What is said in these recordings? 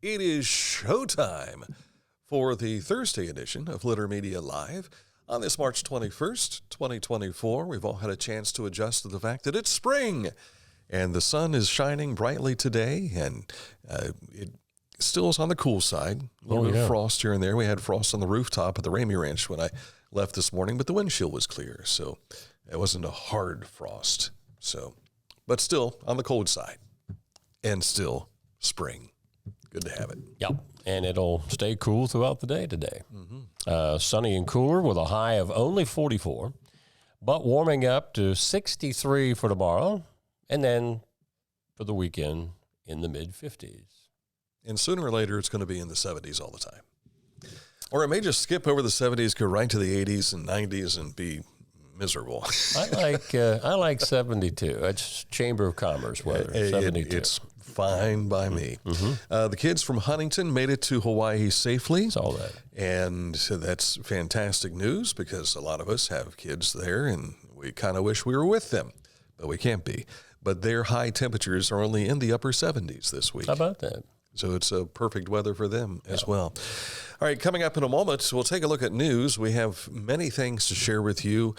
It is showtime for the Thursday edition of Litter Media Live. On this March 21st, 2024, we've all had a chance to adjust to the fact that it's spring. And the sun is shining brightly today, and it still is on the cool side. A little bit of frost here and there. We had frost on the rooftop at the Ramey Ranch when I left this morning, but the windshield was clear, so it wasn't a hard frost. But still on the cold side, and still spring. Good to have it. Yep, and it'll stay cool throughout the day today. Sunny and cooler with a high of only 44, but warming up to 63 for tomorrow, and then for the weekend in the mid-50s. And sooner or later, it's going to be in the 70s all the time. Or it may just skip over the 70s, go right to the 80s and 90s and be miserable. I like 72. It's Chamber of Commerce weather, 72. It's fine by me. The kids from Huntington made it to Hawaii safely. Saw that. And that's fantastic news because a lot of us have kids there and we kind of wish we were with them, but we can't be. But their high temperatures are only in the upper 70s this week. How about that? So it's a perfect weather for them as well. All right, coming up in a moment, we'll take a look at news. We have many things to share with you.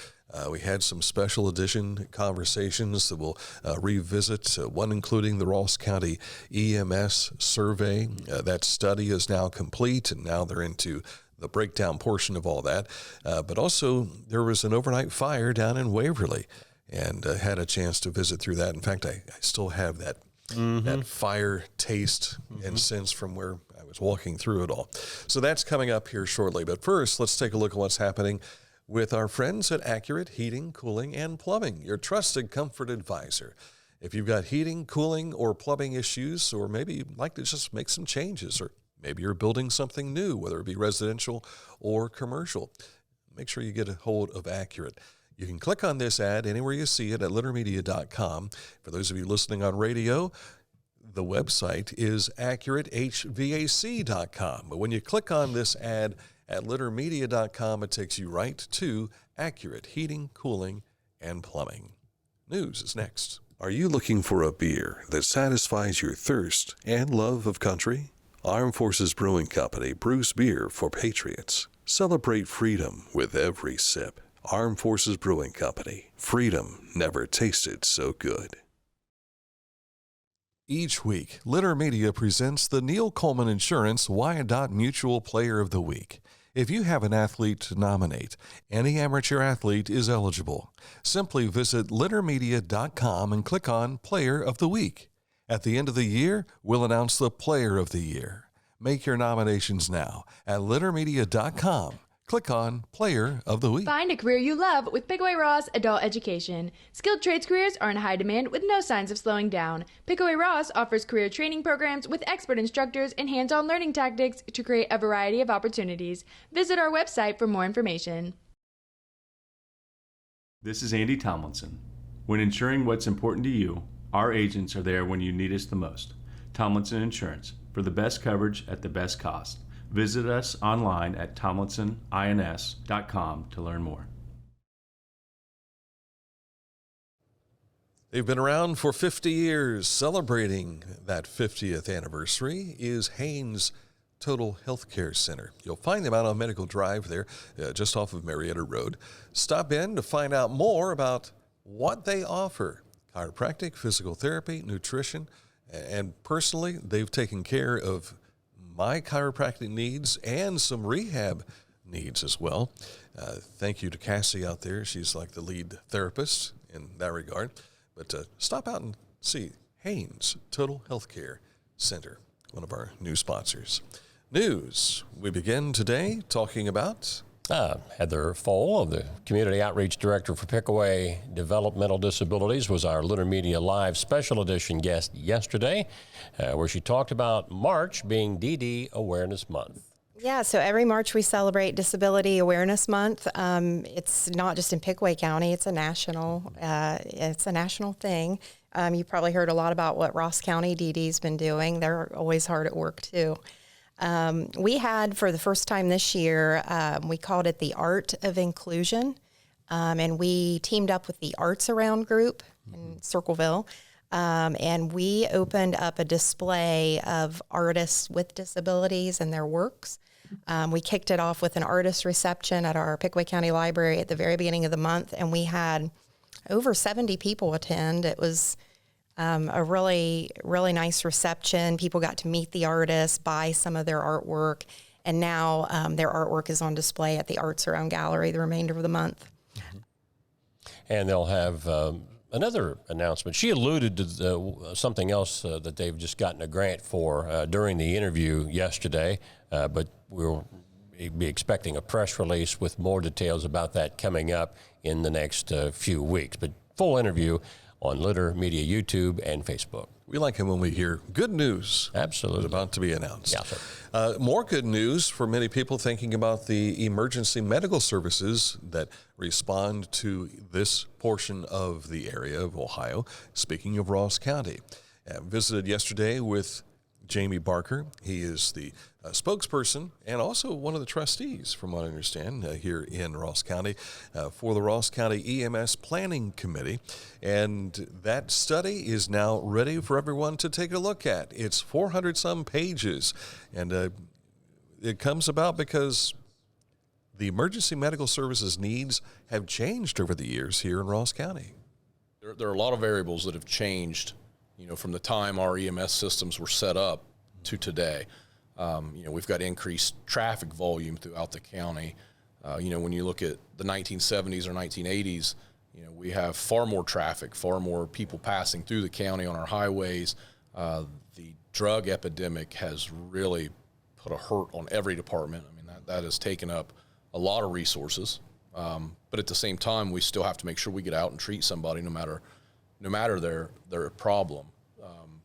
We had some special edition conversations that we'll revisit, one including the Ross County EMS survey. That study is now complete, and now they're into the breakdown portion of all that. But also, there was an overnight fire down in Waverly, and had a chance to visit through that. In fact, I still have that fire taste and sense from where I was walking through it all. So that's coming up here shortly. But first, let's take a look at what's happening with our friends at Accurate Heating, Cooling, and Plumbing, your trusted comfort advisor. If you've got heating, cooling, or plumbing issues, or maybe you'd like to just make some changes, or maybe you're building something new, whether it be residential or commercial, make sure you get a hold of Accurate. You can click on this ad anywhere you see it at littermedia.com. For those of you listening on radio, the website is accuratehvac.com. But when you click on this ad at littermedia.com, it takes you right to Accurate Heating, Cooling, and Plumbing. News is next. Are you looking for a beer that satisfies your thirst and love of country? Armed Forces Brewing Company brews beer for patriots. Celebrate freedom with every sip. Armed Forces Brewing Company. Freedom never tasted so good. Each week, Litter Media presents the Neil Coleman Insurance Wyandotte Mutual Player of the Week. If you have an athlete to nominate, any amateur athlete is eligible. Simply visit littermedia.com and click on Player of the Week. At the end of the year, we'll announce the Player of the Year. Make your nominations now at littermedia.com. Click on Player of the Week. Find a career you love with Pickaway Ross Adult Education. Skilled trades careers are in high demand with no signs of slowing down. Pickaway Ross offers career training programs with expert instructors and hands-on learning tactics to create a variety of opportunities. Visit our website for more information. This is Andy Tomlinson. When ensuring what's important to you, our agents are there when you need us the most. Tomlinson Insurance, for the best coverage at the best cost. Visit us online at tomlinsonins.com to learn more. They've been around for 50 years. Celebrating that 50th anniversary is Haynes Total Healthcare Center. You'll find them out on Medical Drive there, just off of Marietta Road. Stop in to find out more about what they offer. Chiropractic, physical therapy, nutrition, and personally, they've taken care of my chiropractic needs and some rehab needs as well. Thank you to Cassie out there. She's like the lead therapist in that regard. But stop out and see Haynes Total Healthcare Center, one of our new sponsors. News. We begin today talking about Heather Foll, the Community Outreach Director for Pickaway Developmental Disabilities, was our Litter Media Live special edition guest yesterday, where she talked about March being DD Awareness Month. Yeah, so every March we celebrate Disability Awareness Month. It's not just in Pickaway County; it's a national thing. You probably heard a lot about what Ross County DD's been doing. They're always hard at work too. We had, for the first time this year, we called it the Art of Inclusion, and we teamed up with the Arts Around group in Circleville. And we opened up a display of artists with disabilities and their works. We kicked it off with an artist reception at our Pickaway County Library at the very beginning of the month, and we had over 70 people attend. It was a really, really nice reception. People got to meet the artists, buy some of their artwork, and now their artwork is on display at the Arts Around Gallery the remainder of the month. And they'll have another announcement. She alluded to something else that they've just gotten a grant for during the interview yesterday, but we'll be expecting a press release with more details about that coming up in the next few weeks. But full interview on Litter Media YouTube and Facebook. We like it when we hear good news. Absolutely. About to be announced. Yeah, sir. More good news for many people thinking about the emergency medical services that respond to this portion of the area of Ohio. Speaking of Ross County, visited yesterday with Jamie Barker. He is the spokesperson and also one of the trustees, from what I understand, here in Ross County for the Ross County EMS Planning Committee. And that study is now ready for everyone to take a look at. It's 400-some pages, and it comes about because the emergency medical services needs have changed over the years here in Ross County. There are a lot of variables that have changed, from the time our EMS systems were set up to today. We've got increased traffic volume throughout the county. When you look at the 1970s or 1980s, we have far more traffic, far more people passing through the county on our highways. The drug epidemic has really put a hurt on every department. I mean, that has taken up a lot of resources. But at the same time, we still have to make sure we get out and treat somebody no matter their problem.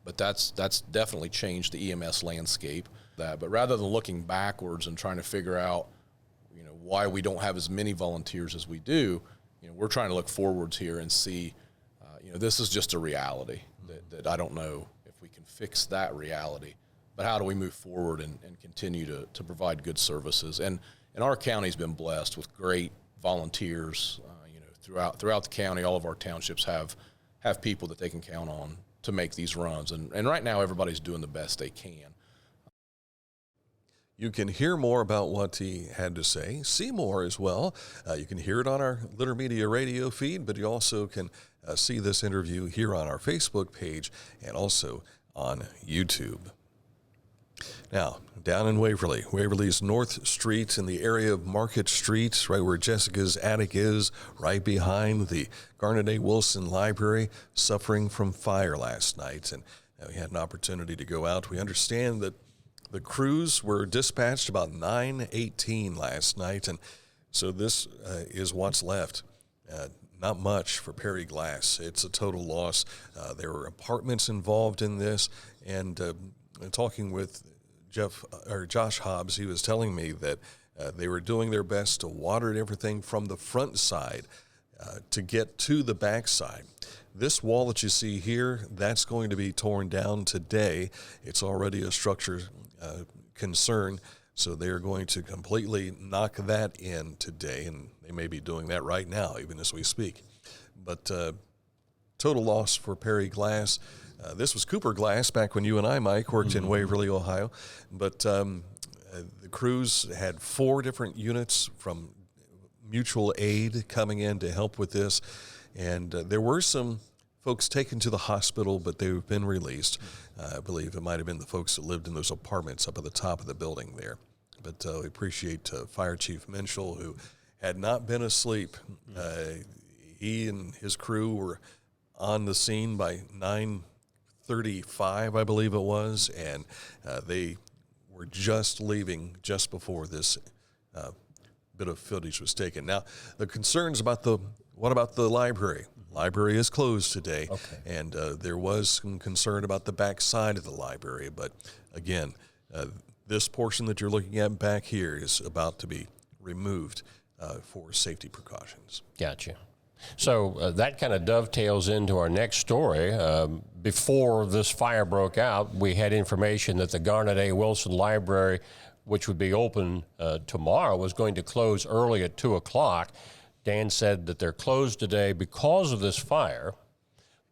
But that's definitely changed the EMS landscape. But rather than looking backwards and trying to figure out, why we don't have as many volunteers as we do, we're trying to look forwards here and see, this is just a reality that I don't know if we can fix that reality. But how do we move forward and continue to provide good services? And our county's been blessed with great volunteers. Throughout the county, all of our townships have people that they can count on to make these runs. And right now, everybody's doing the best they can. You can hear more about what he had to say, see more as well. You can hear it on our Litter Media radio feed, but you also can see this interview here on our Facebook page and also on YouTube. Now, down in Waverly's North Street in the area of Market Street, right where Jessica's attic is, right behind the Garnet A. Wilson Library, suffering from fire last night. And we had an opportunity to go out. We understand that the crews were dispatched about 9:18 last night, and so this is what's left. Not much for Perry Glass. It's a total loss. There were apartments involved in this, and talking with Josh Hobbs, he was telling me that they were doing their best to water everything from the front side to get to the back side. This wall that you see here, that's going to be torn down today. It's already a structure concern, so they're going to completely knock that in today, and they may be doing that right now, even as we speak. But total loss for Perry Glass. This was Cooper Glass back when you and I, Mike, worked in Waverly, Ohio. But the crews had 4 different units from mutual aid coming in to help with this. And there were some folks taken to the hospital, but they've been released. I believe it might have been the folks that lived in those apartments up at the top of the building there. But we appreciate Fire Chief Minshall, who had not been asleep. He and his crew were on the scene by 9:35, I believe it was, and they were just leaving just before this bit of footage was taken. Now, the concerns about what about the library? Library is closed today, okay. And there was some concern about the back side of the library, but again, this portion that you're looking at back here is about to be removed for safety precautions. Gotcha. So that kind of dovetails into our next story. Before this fire broke out, we had information that the Garnet A. Wilson Library, which would be open tomorrow, was going to close early at 2 o'clock. Dan said that they're closed today because of this fire,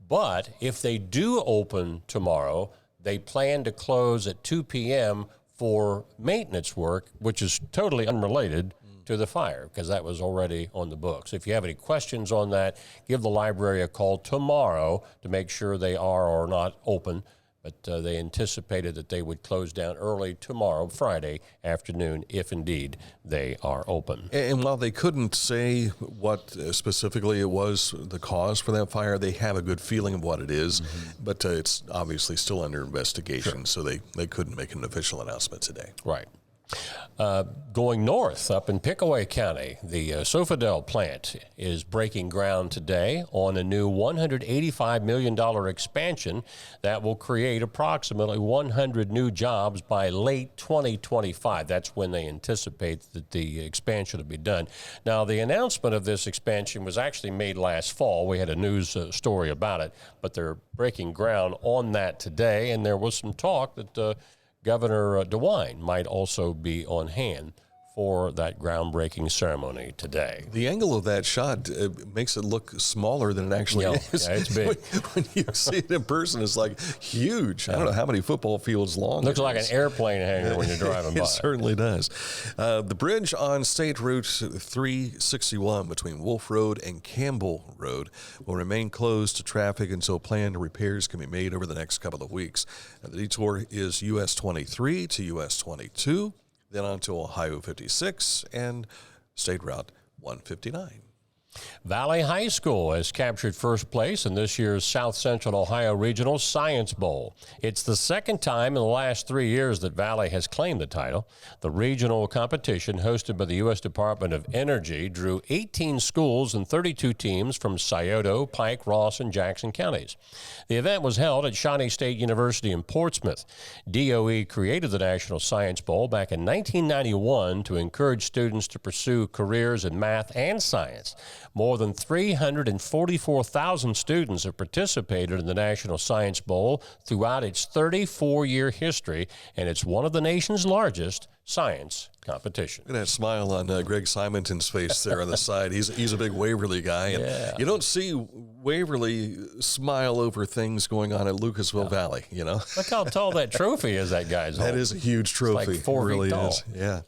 But if they do open tomorrow, they plan to close at 2 p.m. for maintenance work, which is totally unrelated to the fire, because that was already on the books. If you have any questions on that, give the library a call tomorrow to make sure they are or not open. But they anticipated that they would close down early tomorrow, Friday afternoon, if indeed they are open. And while they couldn't say what specifically it was the cause for that fire, they have a good feeling of what it is. But it's obviously still under investigation, so they couldn't make an official announcement today. Right. Going north up in Pickaway County, the Sofadel plant is breaking ground today on a new $185 million expansion that will create approximately 100 new jobs by late 2025. That's when they anticipate that the expansion will be done. Now, the announcement of this expansion was actually made last fall. We had a news story about it, but they're breaking ground on that today, and there was some talk that Governor DeWine might also be on hand for that groundbreaking ceremony today. The angle of that shot makes it look smaller than it actually is. Yeah, it's big. When you see it in person, it's like huge. I don't know how many football fields long. Looks like an airplane hangar when you're driving by. It certainly does. The bridge on State Route 361 between Wolf Road and Campbell Road will remain closed to traffic until planned repairs can be made over the next couple of weeks. The detour is US 23 to US 22. Then on to Ohio 56 and State Route 159. Valley High School has captured first place in this year's South Central Ohio Regional Science Bowl. It's the second time in the last 3 years that Valley has claimed the title. The regional competition, hosted by the U.S. Department of Energy, drew 18 schools and 32 teams from Scioto, Pike, Ross, and Jackson counties. The event was held at Shawnee State University in Portsmouth. DOE created the National Science Bowl back in 1991 to encourage students to pursue careers in math and science. More than 344,000 students have participated in the National Science Bowl throughout its 34-year history, and it's one of the nation's largest science competitions. Look at that smile on Greg Simonton's face there on the side. He's a big Waverly guy. And you don't see Waverly smile over things going on at Lucasville Valley, you know. Look how tall that trophy is that guy's That is a huge trophy. It's like 4 feet really tall. is. Yeah.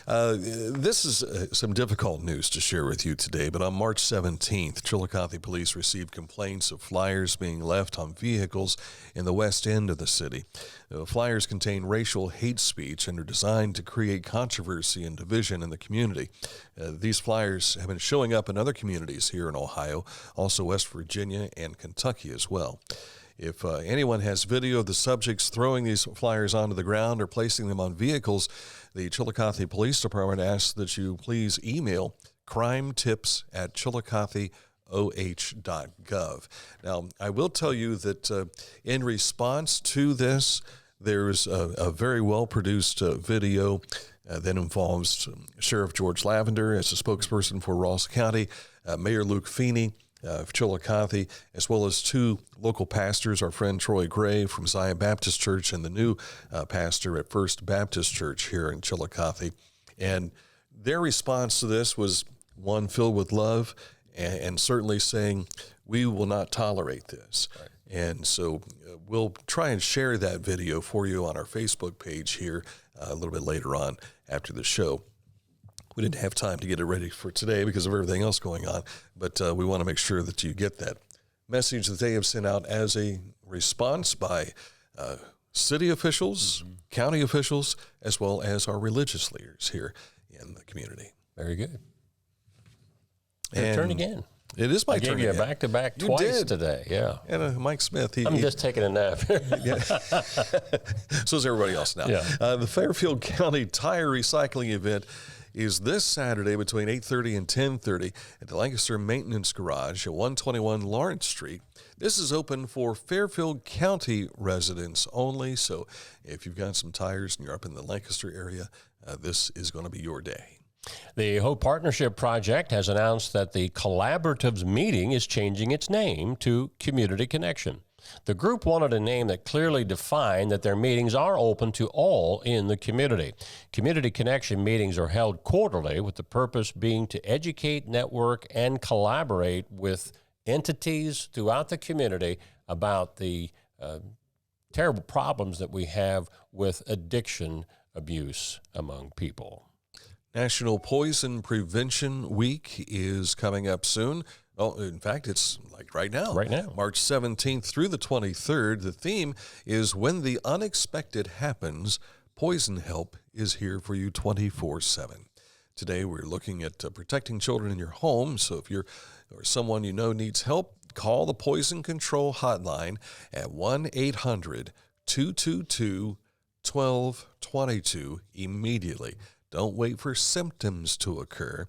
This is some difficult news to share with you today, but on March 17th, Chillicothe police received complaints of flyers being left on vehicles in the west end of the city. The flyers contain racial hate speech and are designed to create controversy and division in the community. These flyers have been showing up in other communities here in Ohio, also West Virginia and Kentucky as well. If anyone has video of the subjects throwing these flyers onto the ground or placing them on vehicles, the Chillicothe Police Department asks that you please email crimetips@chillicotheoh.gov. Now, I will tell you that in response to this, there's a very well-produced video that involves Sheriff George Lavender as a spokesperson for Ross County, Mayor Luke Feeney of Chillicothe, as well as two local pastors, our friend Troy Gray from Zion Baptist Church and the new pastor at First Baptist Church here in Chillicothe. And their response to this was one filled with love and certainly saying, we will not tolerate this. Right. And so we'll try and share that video for you on our Facebook page here a little bit later on after the show. We didn't have time to get it ready for today because of everything else going on, but we want to make sure that you get that message that they have sent out as a response by city officials, county officials, as well as our religious leaders here in the community. Very good. Your turn again. It is my turn. I gave you again. a back-to-back twice today. Yeah. And Mike Smith. I'm just taking a nap. So is everybody else now. Yeah. The Fairfield County Tire Recycling Event is this Saturday between 8:30 and 10:30 at the Lancaster Maintenance Garage at 121 Lawrence Street. This is open for Fairfield County residents only, so if you've got some tires and you're up in the Lancaster area, this is going to be your day. The Hope Partnership Project has announced that the Collaboratives meeting is changing its name to Community Connection. The group wanted a name that clearly defined that their meetings are open to all in the community. Community Connection meetings are held quarterly with the purpose being to educate, network, and collaborate with entities throughout the community about the terrible problems that we have with addiction abuse among people. National Poison Prevention Week is coming up soon. Well, in fact, it's like right now. Right now. March 17th through the 23rd. The theme is When the Unexpected Happens, Poison Help is here for you 24/7. Today, we're looking at protecting children in your home. So if you're or someone you know needs help, call the Poison Control Hotline at 1-800-222-1222 immediately. Don't wait for symptoms to occur.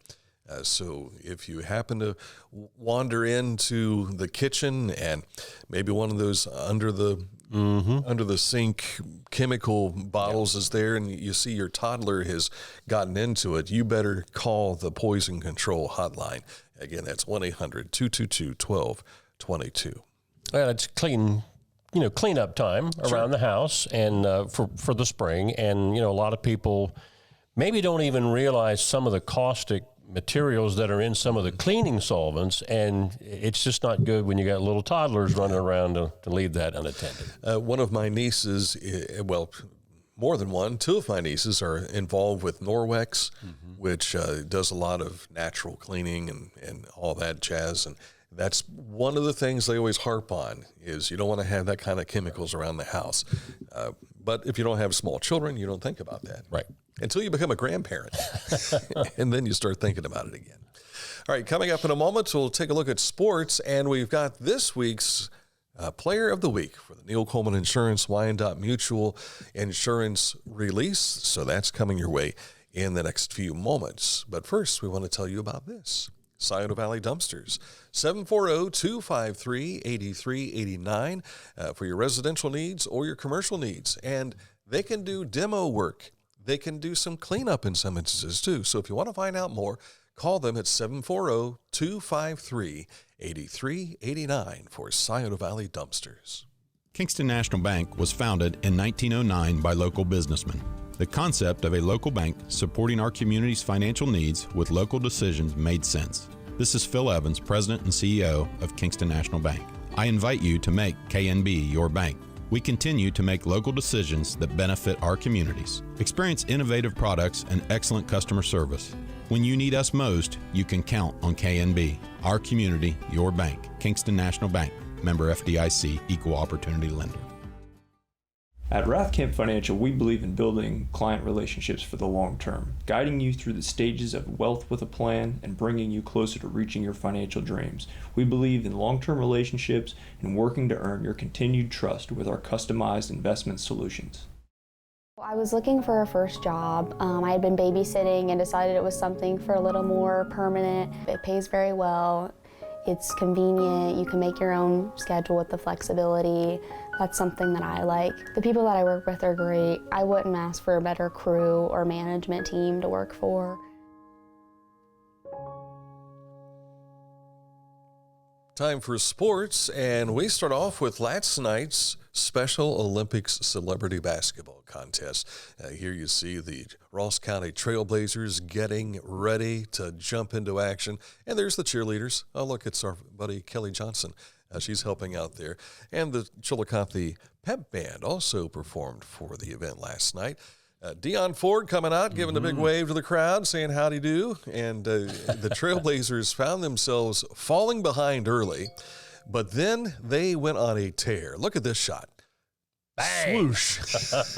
So if you happen to wander into the kitchen and maybe one of those under the sink chemical bottles is there and you see your toddler has gotten into it, you better call the Poison Control Hotline. Again, that's 1-800-222-1222. Well, it's cleanup time around the house and for the spring. And, a lot of people maybe don't even realize some of the caustic materials that are in some of the cleaning solvents, and it's just not good when you got little toddlers running around to leave that unattended. One of my nieces, well, more than one, two of my nieces are involved with Norwex, which does a lot of natural cleaning and all that jazz. And that's one of the things they always harp on is you don't want to have that kind of chemicals around the house. But if you don't have small children, you don't think about that. Right. Until you become a grandparent. And then you start thinking about it again. All right, coming up in a moment, we'll take a look at sports. And we've got this week's Player of the Week for the Neil Coleman Insurance Wyandotte Mutual Insurance Release. So that's coming your way in the next few moments. But first, we want to tell you about this. Scioto Valley Dumpsters, 740-253-8389 for your residential needs or your commercial needs. And they can do demo work. They can do some cleanup in some instances too. So if you want to find out more, call them at 740-253-8389 for Scioto Valley Dumpsters. Kingston National Bank was founded in 1909 by local businessmen. The concept of a local bank supporting our community's financial needs with local decisions made sense. This is Phil Evans, President and CEO of Kingston National Bank. I invite you to make KNB your bank. We continue to make local decisions that benefit our communities. Experience innovative products and excellent customer service. When you need us most, you can count on KNB. Our community, your bank. Kingston National Bank. Member FDIC, Equal Opportunity Lender. At Rathkamp Financial, we believe in building client relationships for the long term, guiding you through the stages of wealth with a plan and bringing you closer to reaching your financial dreams. We believe in long-term relationships and working to earn your continued trust with our customized investment solutions. I was looking for a first job. I had been babysitting and decided it was something for a little more permanent. It pays very well. It's convenient. You can make your own schedule with the flexibility. That's something that I like. The people that I work with are great. I wouldn't ask for a better crew or management team to work for. Time for sports, and we start off with last night's Special Olympics Celebrity Basketball Contest. Here you see the Ross County Trailblazers getting ready to jump into action. And there's the cheerleaders. Oh, look, it's our buddy Kelly Johnson. She's helping out there. And the Chillicothe Pep Band also performed for the event last night. Dion Ford coming out, giving a big wave to the crowd, saying howdy do. And the Trailblazers found themselves falling behind early, but then they went on a tear. Look at this shot. Bang. Swoosh.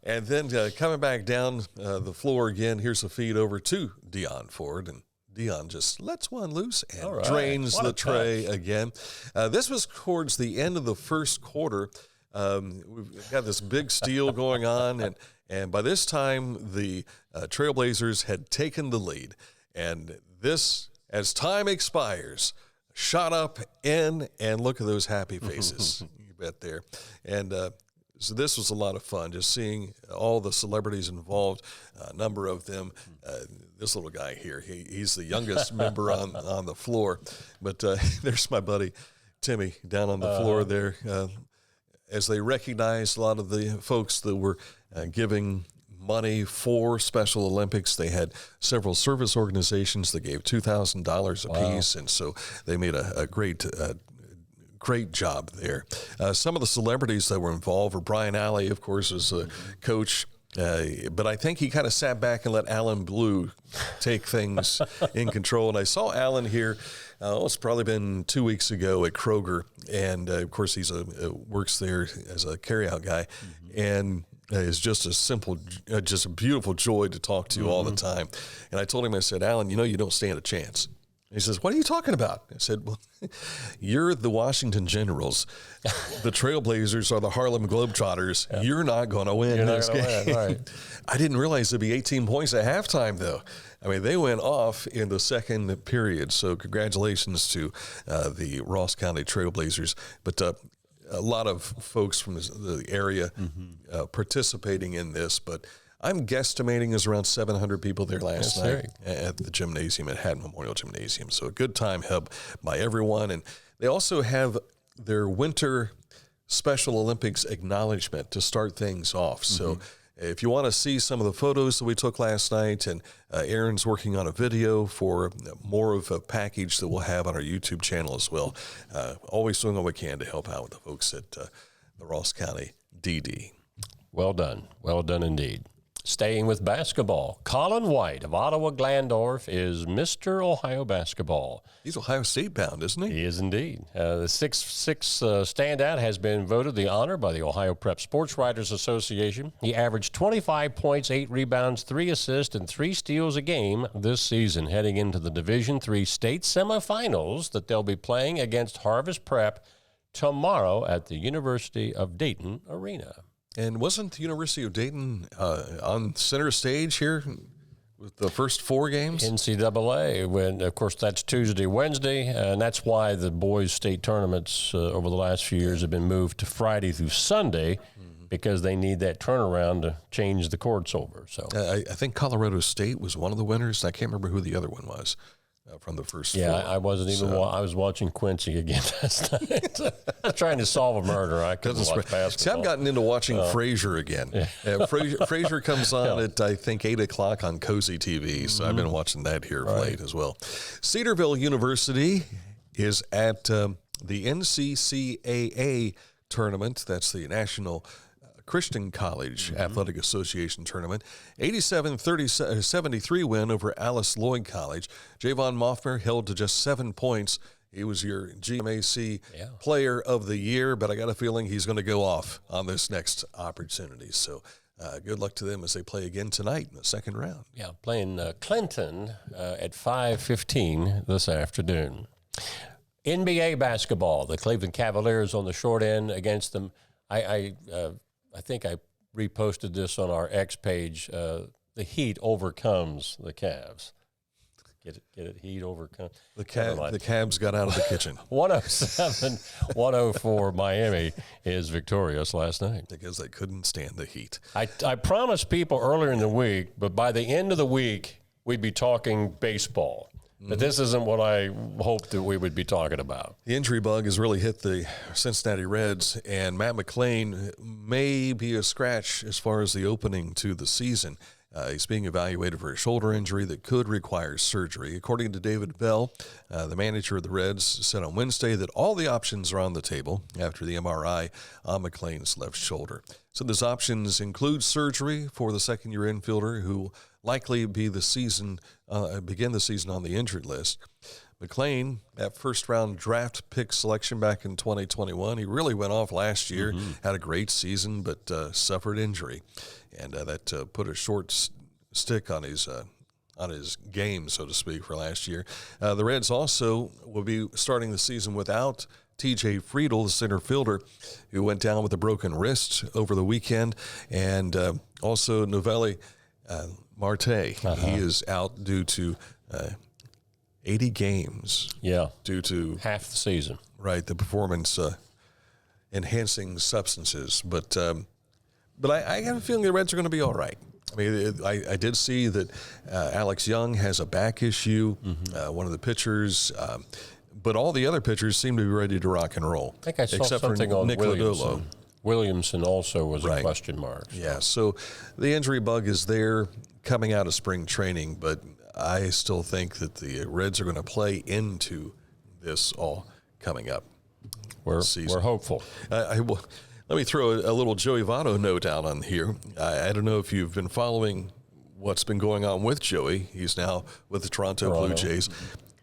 And then coming back down the floor again, here's a feed over to Dion Ford. And Dion just lets one loose and drains the tray again. This was towards the end of the first quarter. We've got this big steal going on, and by this time, the Trailblazers had taken the lead. And this, as time expires, shot up in, and look at those happy faces. You bet there. And so this was a lot of fun, just seeing all the celebrities involved, a number of them. This little guy here, he's the youngest member on the floor. But there's my buddy Timmy down on the floor there. As they recognized a lot of the folks that were giving money for Special Olympics. They had several service organizations that gave $2,000 apiece, and so they made a great job there. Some of the celebrities that were involved were Brian Alley, of course, was a coach. But I think he kind of sat back and let Alan Blue take things in control. And I saw Alan here, it's probably been 2 weeks ago at Kroger. And, of course, he's works there as a carryout guy. And is just a simple, just a beautiful joy to talk to all the time. And I told him, I said, Alan, you don't stand a chance. He says, what are you talking about? I said, well, you're the Washington Generals. The Trailblazers are the Harlem Globetrotters. Yeah. You're not going to win this game. Right. I didn't realize it'd be 18 points at halftime, though. I mean, they went off in the second period. So congratulations to the Ross County Trailblazers. But a lot of folks from the area participating in this, but I'm guesstimating there's around 700 people there last night at the gymnasium at Haddon Memorial Gymnasium. So a good time held by everyone. And they also have their Winter Special Olympics acknowledgement to start things off. So if you want to see some of the photos that we took last night, and Aaron's working on a video for more of a package that we'll have on our YouTube channel as well. Always doing what we can to help out with the folks at the Ross County DD. Well done. Well done indeed. Staying with basketball, Colin White of Ottawa Glandorf is Mr. Ohio basketball. He's Ohio State bound, isn't he? He is indeed. The 6'6" standout has been voted the honor by the Ohio Prep Sports Writers Association. He averaged 25 points, 8 rebounds, 3 assists, and 3 steals a game this season, heading into the Division III state semifinals that they'll be playing against Harvest Prep tomorrow at the University of Dayton Arena. And wasn't the University of Dayton on center stage here with the first 4 games? NCAA, when, of course, that's Tuesday, Wednesday, and that's why the boys' state tournaments over the last few years have been moved to Friday through Sunday, because they need that turnaround to change the courts over. So I think Colorado State was one of the winners. I can't remember who the other one was. From the first 4. I wasn't even. I was watching Quincy again last night. I was trying to solve a murder. I couldn't watch basketball. See, I've gotten into watching Frasier again. Frasier comes on at, I think, 8 o'clock on Cozy TV, so I've been watching that here of late as well. Cedarville University is at the NCCAA tournament. That's the National Christian College Athletic Association tournament. 87-73 win over Alice Lloyd College. Javon Moffmer held to just 7 points. He was your GMAC Player of the Year, but I got a feeling he's going to go off on this next opportunity. So good luck to them as they play again tonight in the second round. Yeah, playing Clinton at 5:15 this afternoon. NBA basketball, the Cleveland Cavaliers on the short end against them. I think I reposted this on our X page. The Heat overcomes the Cavs. Get it? Heat overcomes. The Cavs got out of the kitchen. 107-104 Miami is victorious last night. Because they couldn't stand the heat. I promised people earlier in the week, but by the end of the week, we'd be talking baseball. But this isn't what I hoped that we would be talking about. The injury bug has really hit the Cincinnati Reds, and Matt McLain may be a scratch as far as the opening to the season. He's being evaluated for a shoulder injury that could require surgery. According to David Bell, the manager of the Reds, said on Wednesday that all the options are on the table after the MRI on McLain's left shoulder. So those options include surgery for the second-year infielder who will likely be begin the season on the injured list. McLain, that first-round draft pick selection back in 2021, he really went off last year, had a great season, but suffered injury. And that put a short stick on his game, so to speak, for last year. The Reds also will be starting the season without T.J. Friedel, the center fielder, who went down with a broken wrist over the weekend, and also Novelli Marte. He is out due to 80 games. Yeah. Due to half the season. Right, the performance enhancing substances. But I have a feeling the Reds are going to be all right. I mean, I did see that Alex Young has a back issue, one of the pitchers, but all the other pitchers seem to be ready to rock and roll. I think I saw something on Nick Williamson. Lodolo. Williamson also was a Right. question mark. Yeah, so the injury bug is there coming out of spring training, but I still think that the Reds are going to play into this all coming up. We're season. hopeful. I will. Let me throw a little Joey Votto note out on here. I don't know if you've been following what's been going on with Joey. He's now with the Toronto Blue Jays.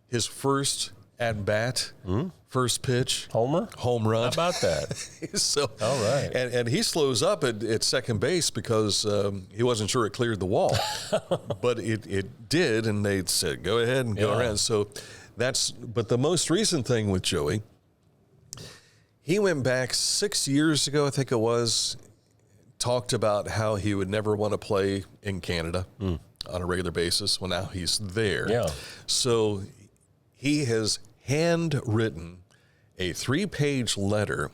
His first at-bat, first pitch. Home run? How about that? So, all right. And he slows up at second base because he wasn't sure it cleared the wall. But it did, and they said, go ahead and go around. So but the most recent thing with Joey, he went back 6 years ago, I think it was, talked about how he would never want to play in Canada on a regular basis. Well, now he's there. Yeah. So he has handwritten a 3-page letter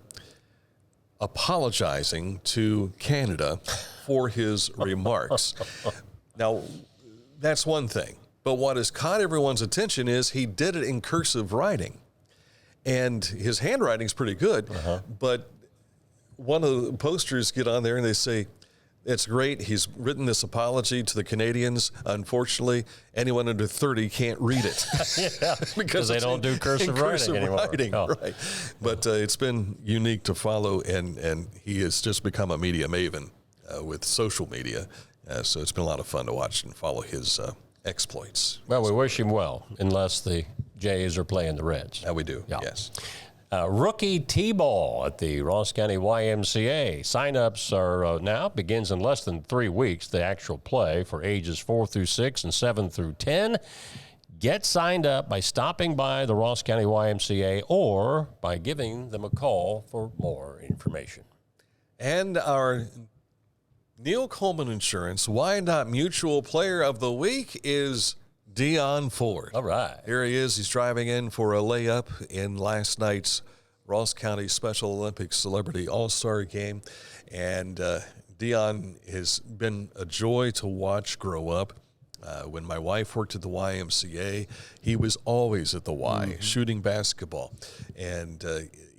apologizing to Canada for his remarks. Now, that's one thing. But what has caught everyone's attention is he did it in cursive writing. And his handwriting's pretty good, but one of the posters get on there and they say, it's great, he's written this apology to the Canadians. Unfortunately, anyone under 30 can't read it. Because they don't do cursive writing anymore. Right. But it's been unique to follow, and he has just become a media maven with social media. So it's been a lot of fun to watch and follow his exploits. Well, we wish him well, unless the Jays are playing the Reds. We do, yes. Rookie T-ball at the Ross County YMCA. Sign-ups are now begins in less than 3 weeks, the actual play for ages 4 through 6 and 7 through 10. Get signed up by stopping by the Ross County YMCA or by giving them a call for more information. And our Neil Coleman Insurance Wyandotte Mutual Player of the Week is Dion Ford. All right. Here he is. He's driving in for a layup in last night's Ross County Special Olympics Celebrity All-Star Game. And Dion has been a joy to watch grow up. When my wife worked at the YMCA, he was always at the Y shooting basketball. And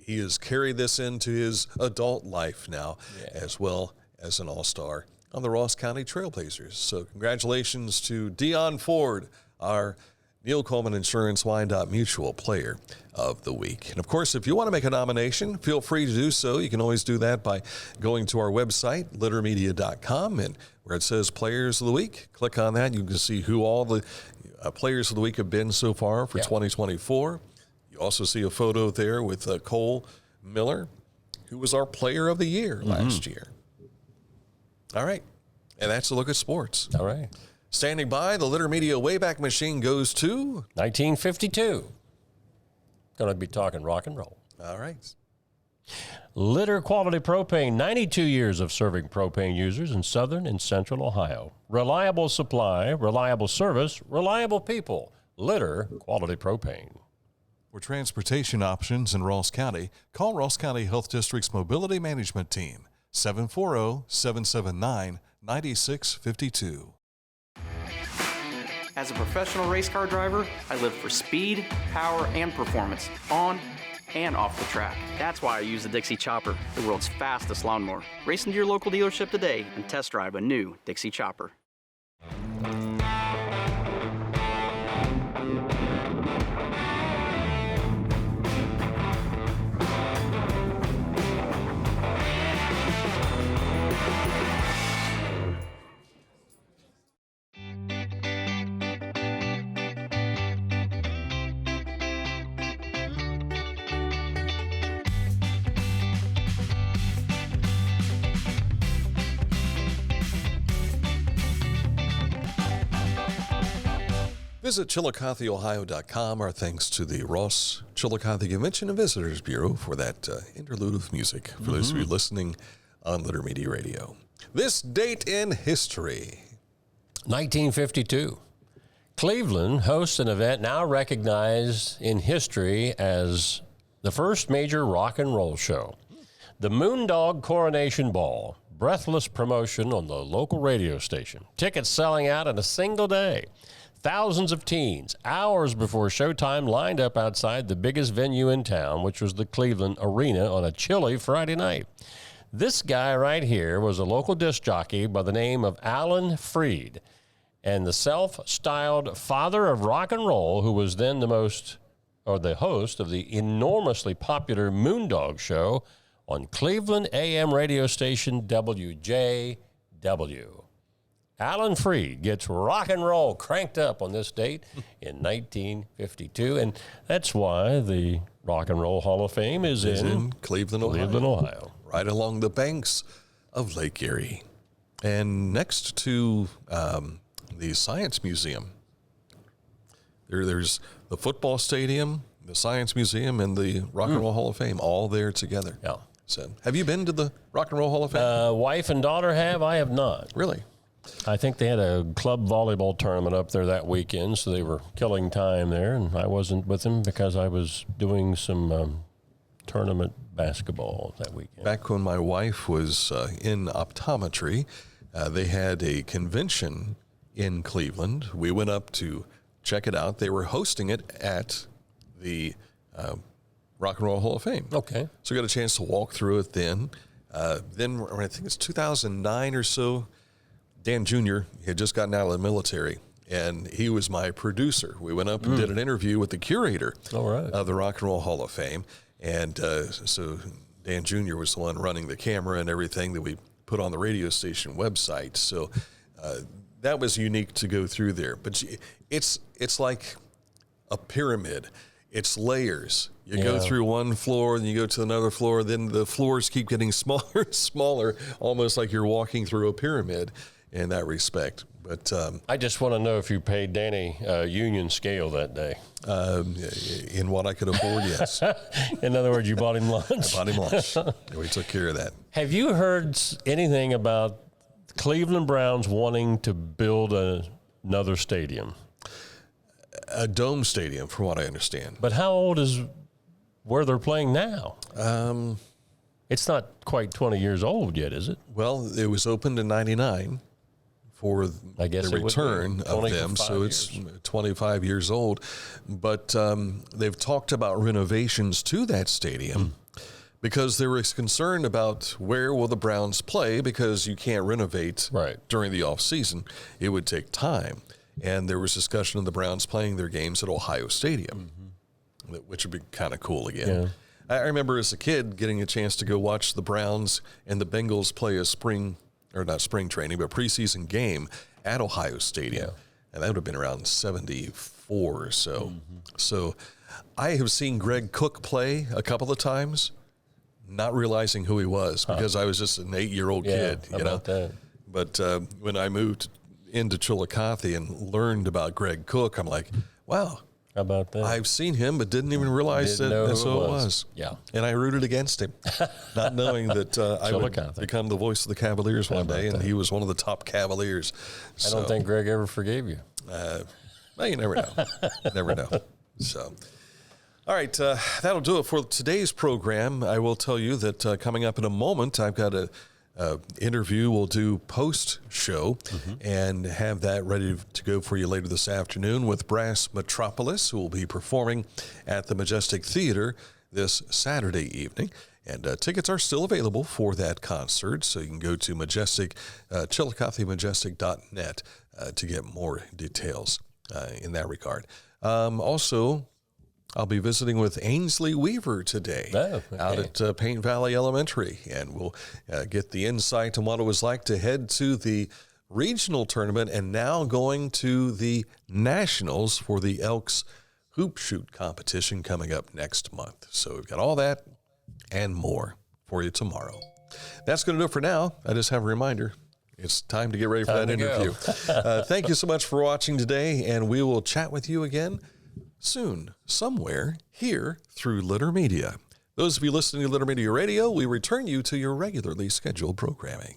he has carried this into his adult life now as well as an all-star on the Ross County Trailblazers. So congratulations to Dion Ford, our Neil Coleman Insurance Wyandotte Mutual Player of the Week. And of course, if you want to make a nomination, feel free to do so. You can always do that by going to our website, littermedia.com, and where it says Players of the Week, click on that. You can see who all the Players of the Week have been so far for 2024. You also see a photo there with Cole Miller, who was our Player of the Year last year. All right. And that's a look at sports. All right. Standing by, the Litter Media Wayback Machine goes to 1952. Going to be talking rock and roll. All right. Litter Quality Propane, 92 years of serving propane users in southern and central Ohio. Reliable supply, reliable service, reliable people. Litter Quality Propane. For transportation options in Ross County, call Ross County Health District's Mobility Management Team, 740-779-9652. As a professional race car driver, I live for speed, power, and performance on and off the track. That's why I use the Dixie Chopper, the world's fastest lawnmower. Race into your local dealership today and test drive a new Dixie Chopper. Visit ChillicotheOhio.com. Our thanks to the Ross Chillicothe Convention and Visitors Bureau for that interlude of music for those of you listening on Litter Media Radio. This date in history. 1952. Cleveland hosts an event now recognized in history as the first major rock and roll show. The Moondog Coronation Ball, breathless promotion on the local radio station. Tickets selling out in a single day. Thousands of teens, hours before showtime, lined up outside the biggest venue in town, which was the Cleveland Arena, on a chilly Friday night. This guy right here was a local disc jockey by the name of Alan Freed, and the self-styled father of rock and roll, who was then the host of the enormously popular Moondog Show on Cleveland AM radio station WJW. Alan Freed gets rock and roll cranked up on this date in 1952, and that's why the Rock and Roll Hall of Fame is in Cleveland, Ohio. Right along the banks of Lake Erie. And next to the Science Museum, there's the football stadium, the Science Museum, and the Rock and Roll Hall of Fame, all there together. Yeah. So, have you been to the Rock and Roll Hall of Fame? Wife and daughter have. I have not. Really? I think they had a club volleyball tournament up there that weekend, so they were killing time there, and I wasn't with them because I was doing some tournament basketball that weekend. Back when my wife was in optometry, they had a convention in Cleveland. We went up to check it out. They were hosting it at the Rock and Roll Hall of Fame. Okay. So I got a chance to walk through it then. Then I think it's 2009 or so, Dan Jr. had just gotten out of the military, and he was my producer. We went up and did an interview with the curator of the Rock and Roll Hall of Fame. And so Dan Jr. was the one running the camera and everything that we put on the radio station website. So that was unique to go through there. But it's like a pyramid. It's layers. You go through one floor, then you go to another floor, then the floors keep getting smaller and smaller, almost like you're walking through a pyramid in that respect. But I just want to know if you paid Danny union scale that day. In what I could afford, yes. In other words, you bought him lunch. I bought him lunch. We took care of that. Have you heard anything about Cleveland Browns wanting to build another stadium? A dome stadium, from what I understand. But how old is where they're playing now? It's not quite 20 years old yet, is it? Well, it was opened in 99 for the return of them, so it's 25 years old. But they've talked about renovations to that stadium because there was concern about where will the Browns play, because you can't renovate during the off season. It would take time. And there was discussion of the Browns playing their games at Ohio Stadium, which would be kind of cool again. Yeah. I remember as a kid getting a chance to go watch the Browns and the Bengals play a preseason game at Ohio Stadium. Yeah. And that would have been around 74 or so. So I have seen Greg Cook play a couple of times, not realizing who he was because I was just an 8-year-old kid. You know? That? But when I moved into Chillicothe and learned about Greg Cook, I'm like, wow. How about that? I've seen him, but didn't even realize that's who it was. Yeah. And I rooted against him, not knowing that I would become the voice of the Cavaliers one day, and he was one of the top Cavaliers. I don't think Greg ever forgave you. Well, you never know. Never know. So, all right, that'll do it for today's program. I will tell you that coming up in a moment, I've got a interview we'll do post-show and have that ready to go for you later this afternoon with Brass Metropolis, who will be performing at the Majestic Theater this Saturday evening. And tickets are still available for that concert, so you can go to ChillicotheMajestic.net to get more details in that regard. Also, I'll be visiting with Ainsley Weaver today out at Paint Valley Elementary, and we'll get the insight on what it was like to head to the regional tournament and now going to the nationals for the Elks Hoop Shoot competition coming up next month. So we've got all that and more for you tomorrow. That's going to do it for now. I just have a reminder. It's time to get ready for that interview. Thank you so much for watching today, and we will chat with you again soon, somewhere here through Litter Media. Those of you listening to Litter Media Radio, we return you to your regularly scheduled programming.